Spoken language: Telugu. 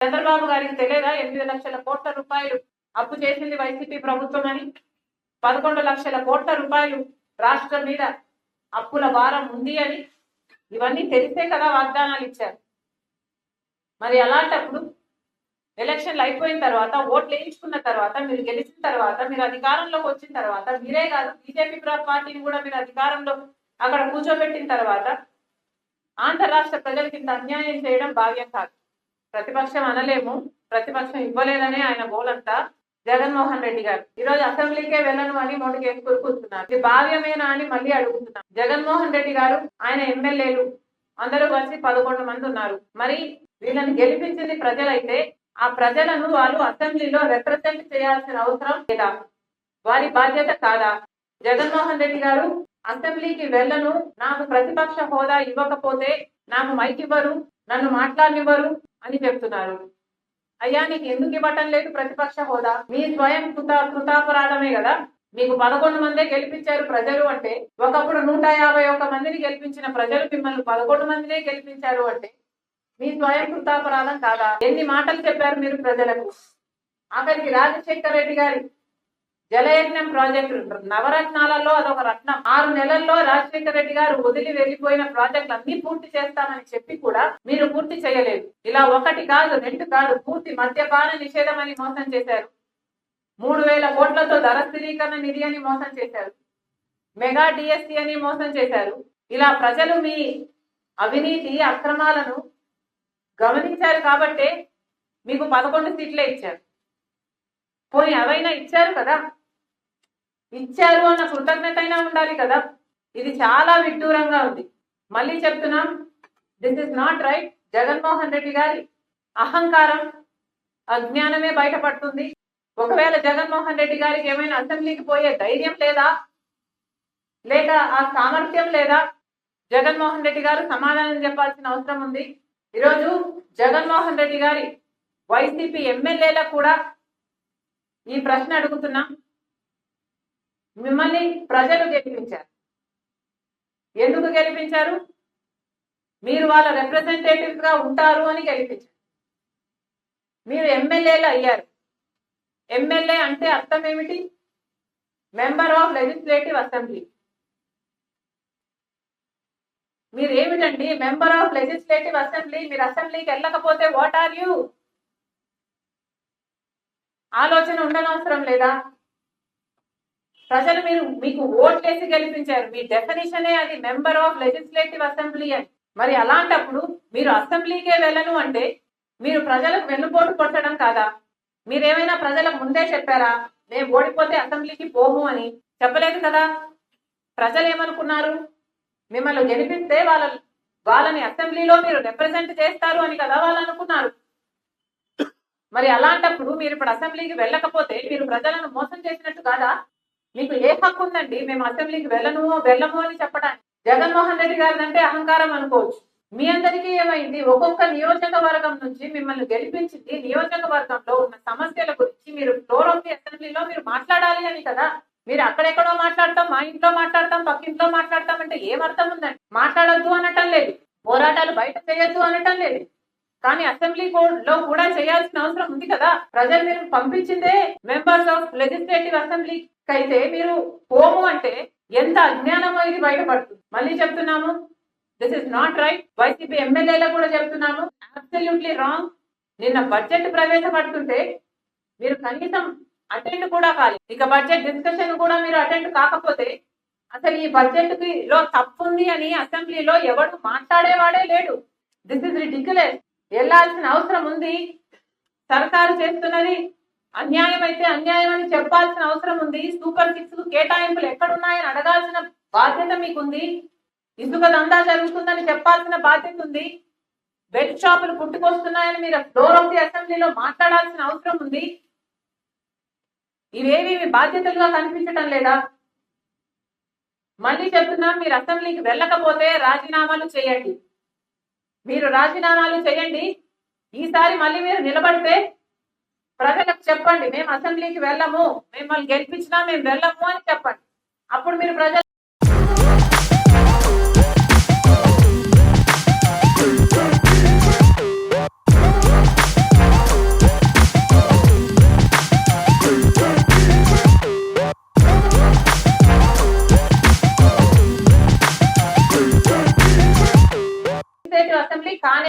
చంద్రబాబు గారికి తెలియదా 8 లక్షల కోట్ల రూపాయలు అప్పు చేసింది వైసీపీ ప్రభుత్వం అని? 11 లక్షల కోట్ల రూపాయలు రాష్ట్రం మీద అప్పుల భారం ఉంది అని ఇవన్నీ తెలిసే కదా వాగ్దానాలు ఇచ్చారు. మరి అలాంటప్పుడు ఎలక్షన్లు అయిపోయిన తర్వాత, ఓట్లు వేయించుకున్న తర్వాత, మీరు గెలిచిన తర్వాత, మీరు అధికారంలోకి వచ్చిన తర్వాత, మీరే కాదు బీజేపీ పార్టీని కూడా మీరు అధికారంలో అక్కడ కూర్చోబెట్టిన తర్వాత ఆంధ్ర రాష్ట్ర ప్రజలకి ఇంత అన్యాయం చేయడం భావ్యం కాదు. ప్రతిపక్షం అనలేము, ప్రతిపక్షం ఇవ్వలేదనే ఆయన గోలంతా. జగన్మోహన్ రెడ్డి గారు ఈరోజు అసెంబ్లీకే వెళ్ళను అని మొండికేసి కూర్చున్నారు. ఇది భావ్యమేనా అని మళ్ళీ అడుగుతున్నారు. జగన్మోహన్ రెడ్డి గారు ఆయన ఎమ్మెల్యేలు అందరూ కలిసి 11 మంది ఉన్నారు. మరి వీళ్ళని గెలిపించింది ప్రజలైతే ఆ ప్రజలను వాళ్ళు అసెంబ్లీలో రిప్రజెంట్ చేయాల్సిన అవసరం లేదా? వారి బాధ్యత కాదా? జగన్మోహన్ రెడ్డి గారు అసెంబ్లీకి వెళ్ళను, నాకు ప్రతిపక్ష హోదా ఇవ్వకపోతే నాకు మైక్ ఇవ్వరు, నన్ను మాట్లాడనివ్వరు అని చెప్తున్నారు. అయ్యా, నీకు ఎందుకు ఇవ్వటం లేదు ప్రతిపక్ష హోదా? మీ స్వయం కృతాపరాధమే కదా. మీకు 11 మందే గెలిపించారు ప్రజలు అంటే, ఒకప్పుడు 151 మందిని గెలిపించిన ప్రజలు మిమ్మల్ని 11 మందినే గెలిపించారు అంటే మీ స్వయం కృతాపరాధం కాదా? ఎన్ని మాటలు చెప్పారు మీరు ప్రజలకు? ఆఖరికి రాజశేఖర్ రెడ్డి గారి జలయజ్ఞం ప్రాజెక్టు నవరత్నాలలో అదొక రత్నం. 6 నెలల్లో రాజశేఖర్ రెడ్డి గారు వదిలి వెళ్లిపోయిన ప్రాజెక్టులు అన్ని పూర్తి చేస్తామని చెప్పి కూడా మీరు పూర్తి చేయలేదు. ఇలా 1 కాదు 2 కాదు, పూర్తి మద్యపాన నిషేధం అని మోసం చేశారు. 3000 కోట్లతో ధర స్థిరీకరణ నిధి అని మోసం చేశారు. మెగా డిఎస్సి అని మోసం చేశారు. ఇలా ప్రజలు మీ అవినీతి అక్రమాలను గమనించారు కాబట్టే మీకు 11 సీట్లే ఇచ్చారు. పోనీ అవైనా ఇచ్చారు కదా, ఇచ్చారు అన్న కృతజ్ఞత అయినా ఉండాలి కదా. ఇది చాలా విడ్డూరంగా ఉంది. మళ్ళీ చెప్తున్నాం, this is not right. Jaganmohan Reddy గారి అహంకారం, అజ్ఞానమే బయటపడుతుంది. ఒకవేళ జగన్మోహన్ రెడ్డి గారికి ఏమైనా అసెంబ్లీకి పోయే ధైర్యం లేదా, లేక ఆ సామర్థ్యం లేదా, జగన్మోహన్ రెడ్డి గారు సమాధానం చెప్పాల్సిన అవసరం ఉంది. ఈరోజు జగన్మోహన్ రెడ్డి గారి వైసీపీ ఎమ్మెల్యేలకు కూడా ఈ ప్రశ్న అడుగుతున్నా. మిమ్మల్ని ప్రజలు గెలిపించారు. ఎందుకు గెలిపించారు? మీరు వాళ్ళ రిప్రజెంటేటివ్స్ గా ఉంటారు అని గెలిపించారు. మీరు ఎమ్మెల్యేలు అయ్యారు. ఎమ్మెల్యే అంటే అర్థం ఏమిటి? Member of legislative assembly. మీరు ఏమిటండి మెంబర్ ఆఫ్ లెజిస్లేటివ్ అసెంబ్లీ? మీరు అసెంబ్లీకి వెళ్ళకపోతే వాట్ ఆర్ యూ? ఆలోచన ఉండనవసరం లేదా? ప్రజలు మీకు ఓట్లేసి గెలిపించారు. మీ డెఫినేషనే అది, మెంబర్ ఆఫ్ లెజిస్లేటివ్ అసెంబ్లీ అని. మరి అలాంటప్పుడు మీరు అసెంబ్లీకే వెళ్ళను అంటే మీరు ప్రజలకు వెన్నుపోటు కొట్టడం కాదా? మీరేమైనా ప్రజలకు ముందే చెప్పారా మేము ఓడిపోతే అసెంబ్లీకి పోము అని? చెప్పలేదు కదా. ప్రజలు ఏమనుకున్నారు? మిమ్మల్ని గెలిపిస్తే వాళ్ళని అసెంబ్లీలో మీరు రిప్రజెంట్ చేస్తారు అని కదా వాళ్ళు అనుకున్నారు. మరి అలాంటప్పుడు మీరు ఇప్పుడు అసెంబ్లీకి వెళ్ళకపోతే మీరు ప్రజలను మోసం చేసినట్టు కాదా? మీకు ఏ హక్కు ఉందండి మేము అసెంబ్లీకి వెళ్ళము అని చెప్పడానికి? జగన్మోహన్ రెడ్డి గారి అంటే అహంకారం అనుకోవచ్చు. మీ అందరికీ ఏమైంది? ఒక్కొక్క నియోజకవర్గం నుంచి మిమ్మల్ని గెలిపించింది నియోజకవర్గంలో ఉన్న సమస్యల గురించి మీరు ఫ్లోర్ ఆఫ్ ది అసెంబ్లీలో మీరు మాట్లాడాలి అని కదా. మీరు అక్కడెక్కడో మాట్లాడతాం, మా ఇంట్లో మాట్లాడతాం, పక్కింట్లో మాట్లాడతాం అంటే ఏమర్థం ఉందండి? మాట్లాడొద్దు అనటం లేదు, పోరాటాలు బయట చేయొద్దు అనటం లేదు, కానీ అసెంబ్లీ లో కూడా చేయాల్సిన అవసరం ఉంది కదా. ప్రజలు మీరు పంపించిందే మెంబర్స్ ఆఫ్ లెజిస్లేటివ్ అసెంబ్లీకి అయితే మీరు పోము అంటే ఎంత అజ్ఞానమో ఇది బయటపడుతుంది. మళ్ళీ చెప్తున్నాము, this is not right. YCP ఎమ్మెల్యేలకు కూడా చెప్తున్నాము, అబ్సల్యూట్లీ రాంగ్. నిన్న బడ్జెట్ ప్రవేశపెడుతుంటే మీరు కనీసం అటెండ్ కూడా కాలేదు. ఇక బడ్జెట్ డిస్కషన్ కూడా మీరు అటెండ్ కాకపోతే అసలు ఈ బడ్జెట్ లో తప్పు ఉంది అని అసెంబ్లీలో ఎవడు మాట్లాడేవాడే లేడు. This is ridiculous. వెళ్లాల్సిన అవసరం ఉంది. సర్కారు చేస్తున్నది అన్యాయం అయితే అన్యాయం అని చెప్పాల్సిన అవసరం ఉంది. సూపర్ 6 కేటాయింపులు ఎక్కడున్నాయని అడగాల్సిన బాధ్యత మీకుంది. ఇసుక దందా జరుగుతుందని చెప్పాల్సిన బాధ్యత ఉంది. బెడ్ షాపులు పుట్టుకొస్తున్నాయని మీరు ఫ్లోర్ ఆఫ్ ది అసెంబ్లీలో మాట్లాడాల్సిన అవసరం ఉంది. ఇవేవి మీ బాధ్యతలుగా కనిపించటం లేదా? మళ్ళీ చెప్తున్నాం, మీరు అసెంబ్లీకి వెళ్ళకపోతే రాజీనామాలు చేయండి. మీరు రాజీనామాలు చేయండి. ఈసారి మళ్ళీ మీరు నిలబడితే ప్రజలకు చెప్పండి, మేము అసెంబ్లీకి వెళ్ళము, మిమ్మల్ని గెలిపించినా మేము వెళ్ళము అని చెప్పండి. అప్పుడు మీరు ప్రజలు అసెంబ్లీ కానే